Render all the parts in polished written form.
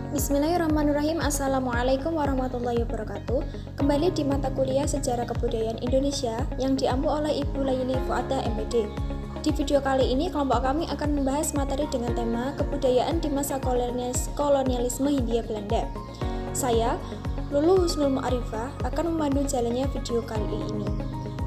Bismillahirrahmanirrahim. Assalamualaikum warahmatullahi wabarakatuh. Kembali di mata kuliah Sejarah Kebudayaan Indonesia yang diampu oleh Ibu Laili Fuada MPD. Di video kali ini, kelompok kami akan membahas materi dengan tema Kebudayaan di Masa Kolonialisme Hindia Belanda. Saya, Lulu Husnul Mu'arifah, akan memandu jalannya video kali ini.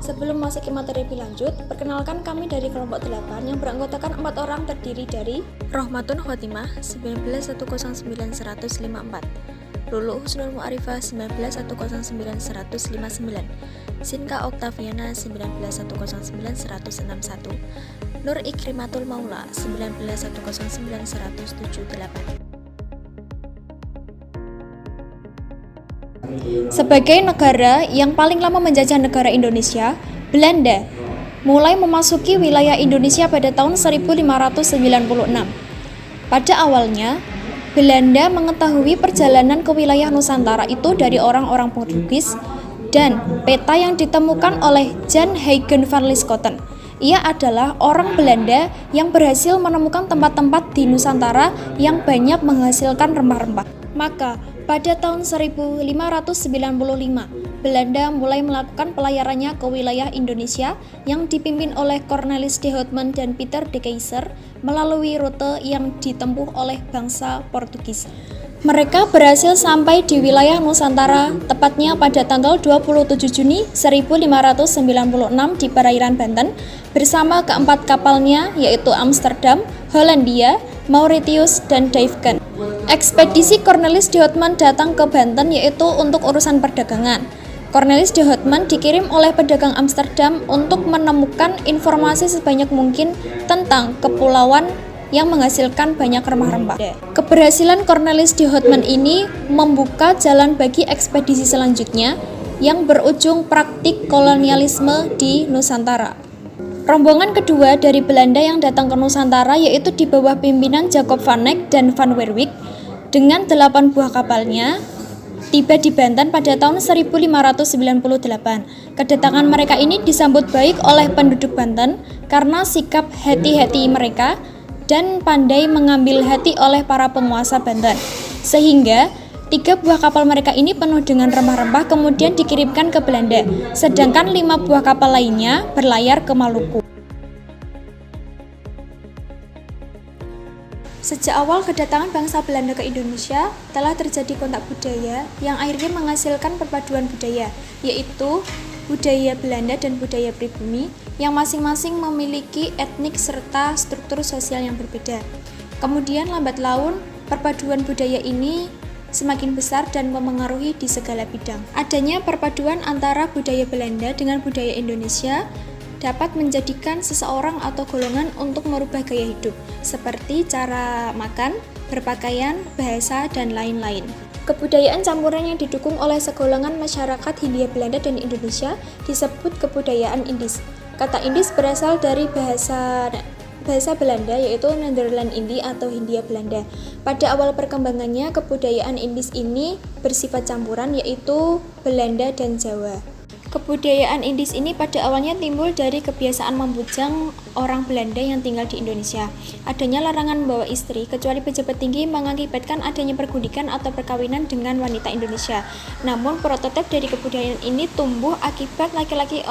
Sebelum masuk ke materi lebih lanjut, perkenalkan kami dari kelompok 8 yang beranggotakan 4 orang terdiri dari Rohmatun Khotimah 19109154, Lulu Husnul Mu'arifah 19109159, Sinka Oktaviana 19109161, Nur Ikrimatul Maula 19109178. Sebagai negara yang paling lama menjajah negara Indonesia, Belanda mulai memasuki wilayah Indonesia pada tahun 1596. Pada awalnya, Belanda mengetahui perjalanan ke wilayah Nusantara itu dari orang-orang Portugis dan peta yang ditemukan oleh Jan Huygens van Lieshoten. Ia adalah orang Belanda yang berhasil menemukan tempat-tempat di Nusantara yang banyak menghasilkan rempah-rempah. Maka, pada tahun 1595, Belanda mulai melakukan pelayarannya ke wilayah Indonesia yang dipimpin oleh Cornelis de Houtman dan Pieter de Keyser melalui rute yang ditempuh oleh bangsa Portugis. Mereka berhasil sampai di wilayah Nusantara tepatnya pada tanggal 27 Juni 1596 di perairan Banten bersama keempat kapalnya yaitu Amsterdam, Hollandia, Mauritius, dan Duiven. Ekspedisi Cornelis de Houtman datang ke Banten yaitu untuk urusan perdagangan. Cornelis de Houtman dikirim oleh pedagang Amsterdam untuk menemukan informasi sebanyak mungkin tentang kepulauan yang menghasilkan banyak rempah-rempah. Keberhasilan Cornelis de Houtman ini membuka jalan bagi ekspedisi selanjutnya yang berujung praktik kolonialisme di Nusantara. Rombongan kedua dari Belanda yang datang ke Nusantara yaitu di bawah pimpinan Jacob van Eyck dan van Werwijk dengan 8 buah kapalnya tiba di Banten pada tahun 1598. Kedatangan mereka ini disambut baik oleh penduduk Banten karena sikap hati-hati mereka dan pandai mengambil hati oleh para penguasa Banten. Sehingga 3 buah kapal mereka ini penuh dengan rempah-rempah kemudian dikirimkan ke Belanda, sedangkan 5 buah kapal lainnya berlayar ke Maluku. Sejak awal kedatangan bangsa Belanda ke Indonesia, telah terjadi kontak budaya yang akhirnya menghasilkan perpaduan budaya, yaitu budaya Belanda dan budaya pribumi yang masing-masing memiliki etnik serta struktur sosial yang berbeda. Kemudian lambat laun, perpaduan budaya ini semakin besar dan memengaruhi di segala bidang. Adanya perpaduan antara budaya Belanda dengan budaya Indonesia dapat menjadikan seseorang atau golongan untuk merubah gaya hidup, seperti cara makan, berpakaian, bahasa, dan lain-lain. Kebudayaan campuran yang didukung oleh segolongan masyarakat Hindia Belanda dan Indonesia disebut kebudayaan Indis. Kata Indis berasal dari bahasa Belanda yaitu Nederland Indi atau Hindia Belanda. Pada awal perkembangannya, kebudayaan Indis ini bersifat campuran yaitu Belanda dan Jawa. Kebudayaan Indis ini pada awalnya timbul dari kebiasaan membujang orang Belanda yang tinggal di Indonesia. Adanya larangan membawa istri, kecuali pejabat tinggi, mengakibatkan adanya pergundikan atau perkawinan dengan wanita Indonesia. Namun prototip dari kebudayaan ini tumbuh akibat laki-laki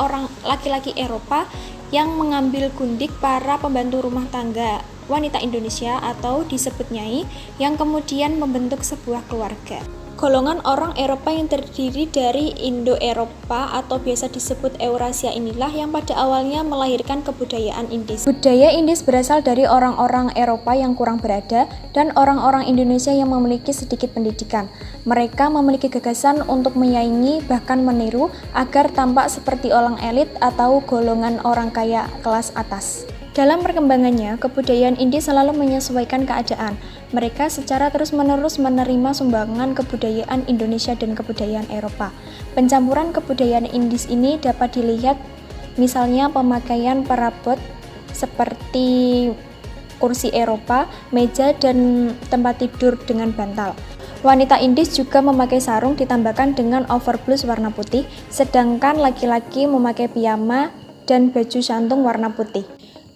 Eropa yang mengambil gundik para pembantu rumah tangga wanita Indonesia atau disebut nyai yang kemudian membentuk sebuah keluarga. Golongan orang Eropa yang terdiri dari Indo-Eropa atau biasa disebut Eurasia inilah yang pada awalnya melahirkan kebudayaan Indis. Budaya Indis berasal dari orang-orang Eropa yang kurang berada dan orang-orang Indonesia yang memiliki sedikit pendidikan. Mereka memiliki gagasan untuk menyaingi bahkan meniru agar tampak seperti orang elit atau golongan orang kaya kelas atas. Dalam perkembangannya, kebudayaan Indis selalu menyesuaikan keadaan. Mereka secara terus-menerus menerima sumbangan kebudayaan Indonesia dan kebudayaan Eropa. Pencampuran kebudayaan Indis ini dapat dilihat misalnya pemakaian perabot seperti kursi Eropa, meja, dan tempat tidur dengan bantal. Wanita Indis juga memakai sarung ditambahkan dengan overblouse warna putih, sedangkan laki-laki memakai piyama dan baju santung warna putih.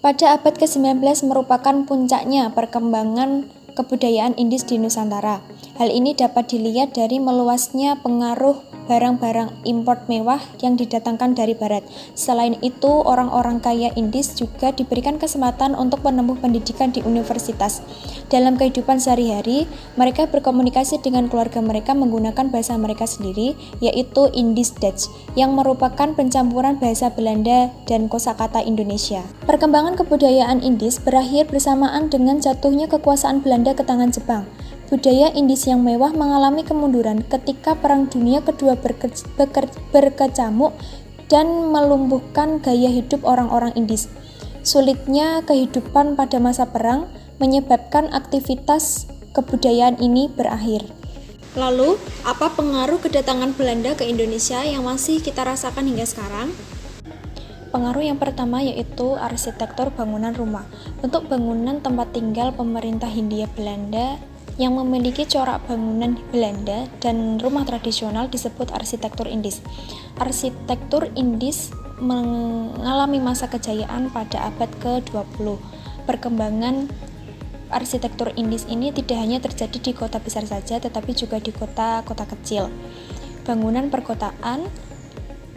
Pada abad ke-19 merupakan puncaknya perkembangan kebudayaan Indis di Nusantara. Hal ini dapat dilihat dari meluasnya pengaruh barang-barang import mewah yang didatangkan dari barat. Selain itu, orang-orang kaya Indis juga diberikan kesempatan untuk menempuh pendidikan di universitas. Dalam kehidupan sehari-hari, mereka berkomunikasi dengan keluarga mereka menggunakan bahasa mereka sendiri, yaitu Indis Dutch, yang merupakan pencampuran bahasa Belanda dan kosakata Indonesia. Perkembangan kebudayaan Indis berakhir bersamaan dengan jatuhnya kekuasaan Belanda ke tangan Jepang. Budaya Indis yang mewah mengalami kemunduran ketika Perang Dunia Kedua berkecamuk dan melumpuhkan gaya hidup orang-orang Indis. Sulitnya kehidupan pada masa perang menyebabkan aktivitas kebudayaan ini berakhir. Lalu, apa pengaruh kedatangan Belanda ke Indonesia yang masih kita rasakan hingga sekarang? Pengaruh yang pertama yaitu arsitektur bangunan rumah. Bentuk bangunan tempat tinggal pemerintah Hindia Belanda yang memiliki corak bangunan Belanda dan rumah tradisional disebut arsitektur Indis. Arsitektur Indis mengalami masa kejayaan pada abad ke-20. Perkembangan arsitektur Indis ini tidak hanya terjadi di kota besar saja, tetapi juga di kota-kota kecil. Bangunan perkotaan,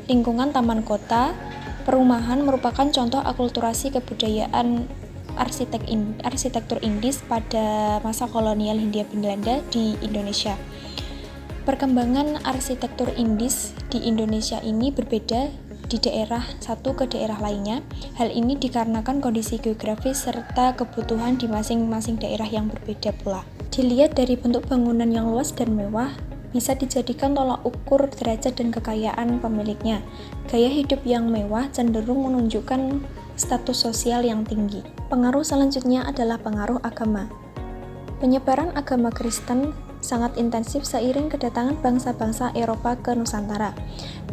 lingkungan taman kota, perumahan merupakan contoh akulturasi kebudayaan arsitektur Indis pada masa kolonial Hindia Belanda di Indonesia. Perkembangan arsitektur Indis di Indonesia ini berbeda di daerah satu ke daerah lainnya. Hal ini dikarenakan kondisi geografis serta kebutuhan di masing-masing daerah yang berbeda pula. Dilihat dari bentuk bangunan yang luas dan mewah, bisa dijadikan tolak ukur derajat dan kekayaan pemiliknya. Gaya hidup yang mewah cenderung menunjukkan status sosial yang tinggi. Pengaruh selanjutnya adalah pengaruh agama. Penyebaran agama Kristen sangat intensif seiring kedatangan bangsa-bangsa Eropa ke Nusantara.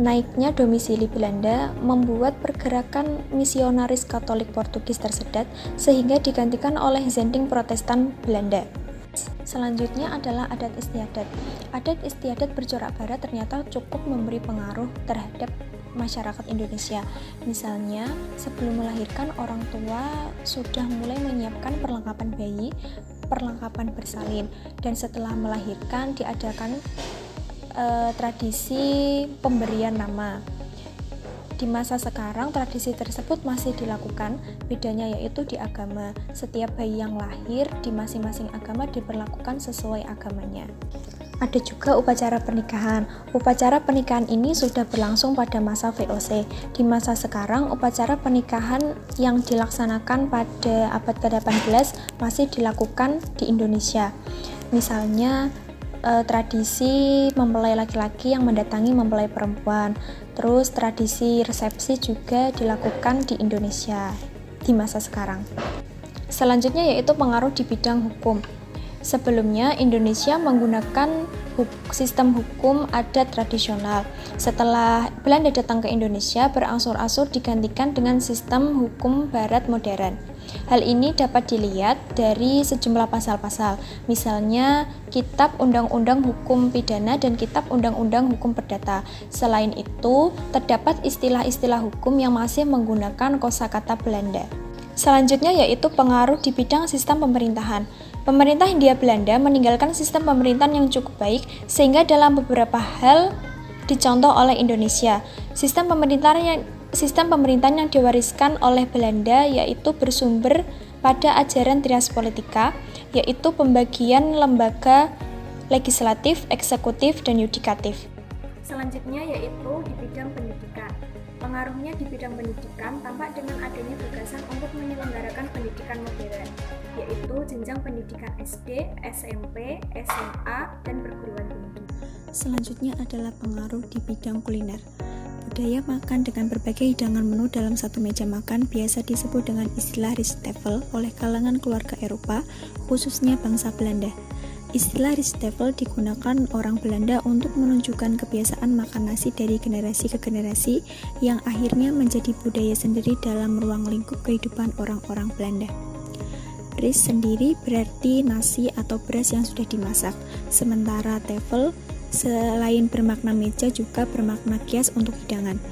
Naiknya domisili Belanda membuat pergerakan misionaris Katolik Portugis tersedat sehingga digantikan oleh Zending Protestan Belanda. Selanjutnya adalah adat istiadat. Adat istiadat bercorak barat ternyata cukup memberi pengaruh terhadap masyarakat Indonesia. Misalnya, sebelum melahirkan orang tua sudah mulai menyiapkan perlengkapan bayi, perlengkapan bersalin, dan setelah melahirkan diadakan tradisi pemberian nama. Di masa sekarang, tradisi tersebut masih dilakukan, bedanya yaitu di agama. Setiap bayi yang lahir di masing-masing agama diperlakukan sesuai agamanya. Ada juga upacara pernikahan. Upacara pernikahan ini sudah berlangsung pada masa VOC. Di masa sekarang, upacara pernikahan yang dilaksanakan pada abad ke-18 masih dilakukan di Indonesia. Misalnya, tradisi mempelai laki-laki yang mendatangi mempelai perempuan. Terus tradisi resepsi juga dilakukan di Indonesia di masa sekarang. Selanjutnya yaitu pengaruh di bidang hukum. Sebelumnya Indonesia menggunakan sistem hukum adat tradisional. Setelah Belanda datang ke Indonesia, berangsur-angsur digantikan dengan sistem hukum barat modern. Hal ini dapat dilihat dari sejumlah pasal-pasal, misalnya Kitab Undang-Undang Hukum Pidana dan Kitab Undang-Undang Hukum Perdata. Selain itu, terdapat istilah-istilah hukum yang masih menggunakan kosakata Belanda. Selanjutnya yaitu pengaruh di bidang sistem pemerintahan. Pemerintah Hindia Belanda meninggalkan sistem pemerintahan yang cukup baik sehingga dalam beberapa hal dicontoh oleh Indonesia. Sistem pemerintahan yang diwariskan oleh Belanda yaitu bersumber pada ajaran trias politika, yaitu pembagian lembaga legislatif, eksekutif, dan yudikatif. Selanjutnya yaitu di bidang pendidikan. Pengaruhnya di bidang pendidikan tampak dengan adanya gagasan untuk menyelenggarakan pendidikan modern, yaitu jenjang pendidikan SD, SMP, SMA, dan perguruan tinggi. Selanjutnya adalah pengaruh di bidang kuliner. Budaya makan dengan berbagai hidangan menu dalam satu meja makan biasa disebut dengan istilah Rijsttafel oleh kalangan keluarga Eropa, khususnya bangsa Belanda. Istilah Rijsttafel digunakan orang Belanda untuk menunjukkan kebiasaan makan nasi dari generasi ke generasi yang akhirnya menjadi budaya sendiri dalam ruang lingkup kehidupan orang-orang Belanda. Rijst sendiri berarti nasi atau beras yang sudah dimasak, sementara tafel selain bermakna meja juga bermakna kias untuk hidangan.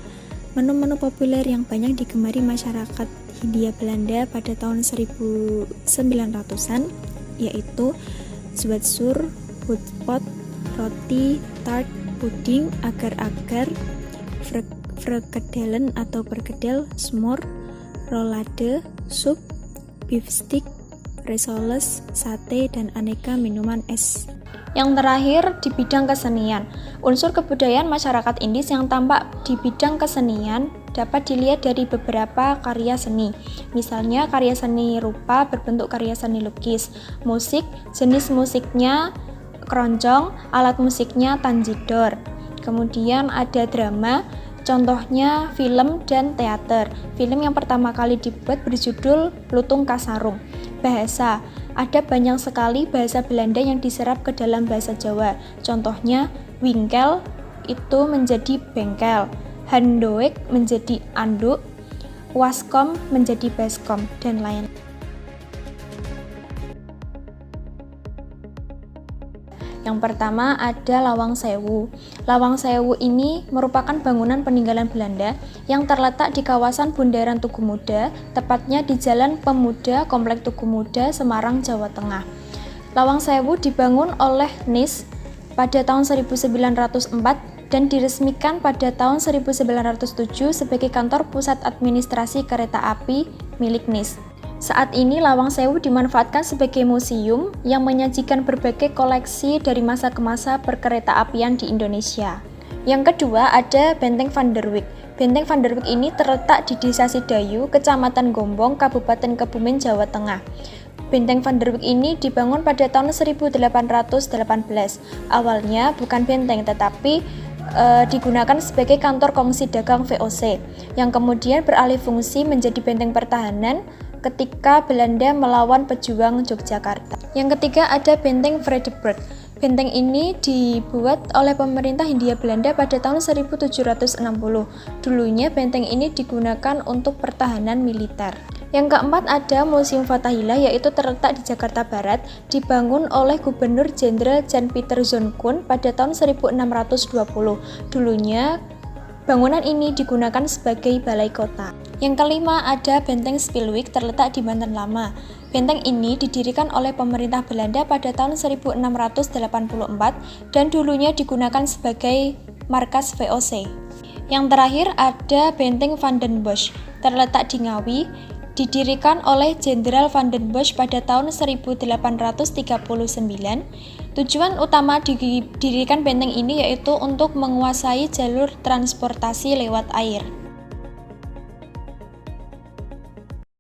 Menu-menu populer yang banyak digemari masyarakat Hindia Belanda pada tahun 1900-an yaitu zwetsur, hotpot, roti, tart, puding, agar-agar, frikadellen atau perkedel, s'more, rolade, sup, beef stick, risoles, sate, dan aneka minuman es. Yang terakhir, di bidang kesenian. Unsur kebudayaan masyarakat Indis yang tampak di bidang kesenian dapat dilihat dari beberapa karya seni. Misalnya karya seni rupa berbentuk karya seni lukis, musik, jenis musiknya keroncong, alat musiknya tanjidor. Kemudian ada drama, contohnya film dan teater. Film yang pertama kali dibuat berjudul Lutung Kasarung. Bahasa, ada banyak sekali bahasa Belanda yang diserap ke dalam bahasa Jawa. Contohnya, winkel itu menjadi bengkel, handoek menjadi anduk, waskom menjadi baskom, dan lain. Yang pertama ada Lawang Sewu. Lawang Sewu ini merupakan bangunan peninggalan Belanda yang terletak di kawasan Bundaran Tugu Muda, tepatnya di Jalan Pemuda, Komplek Tugu Muda, Semarang, Jawa Tengah. Lawang Sewu dibangun oleh NIS pada tahun 1904 dan diresmikan pada tahun 1907 sebagai kantor pusat administrasi kereta api milik NIS. Saat ini Lawang Sewu dimanfaatkan sebagai museum yang menyajikan berbagai koleksi dari masa ke masa perkereta-apian di Indonesia. Yang kedua ada Benteng Van der Wijk. Benteng Van der Wijk ini terletak di Desa Sidayu, Kecamatan Gombong, Kabupaten Kebumen, Jawa Tengah. Benteng Van der Wijk ini dibangun pada tahun 1818. Awalnya bukan benteng tetapi digunakan sebagai kantor kongsi dagang VOC yang kemudian beralih fungsi menjadi benteng pertahanan ketika Belanda melawan pejuang Yogyakarta. Yang ketiga ada Benteng Vredenburg. Benteng ini dibuat oleh pemerintah Hindia Belanda pada tahun 1760. Dulunya benteng ini digunakan untuk pertahanan militer. Yang keempat ada Museum Fathahillah, yaitu terletak di Jakarta Barat, dibangun oleh Gubernur Jenderal Jan Pieter Zoon pada tahun 1620. Dulunya bangunan ini digunakan sebagai balai kota. Yang kelima ada Benteng Spilwijk, terletak di Banten Lama. Benteng ini didirikan oleh pemerintah Belanda pada tahun 1684 dan dulunya digunakan sebagai markas VOC. Yang terakhir ada Benteng Van den Bosch, terletak di Ngawi, didirikan oleh Jenderal Van den Bosch pada tahun 1839. Tujuan utama didirikan benteng ini yaitu untuk menguasai jalur transportasi lewat air.